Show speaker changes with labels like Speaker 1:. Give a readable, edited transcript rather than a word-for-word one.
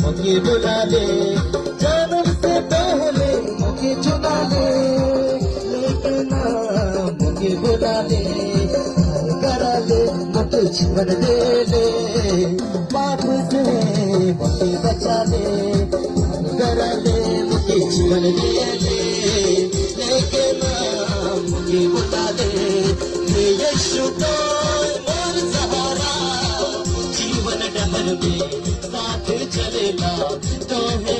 Speaker 1: मुझे बुला ले, जन्म से पहले मुझे चुना ले, लेकिन मुझे बुला ले, करा ले मुझे जीवन दे ले, पाप से मुझे बचा ले, करा ले मुझे जीवन दे ले, लेकिन मुझे बुला ले, हे यीशु तो मोर सहारा, जीवन डहर में साथ चलेगा तो है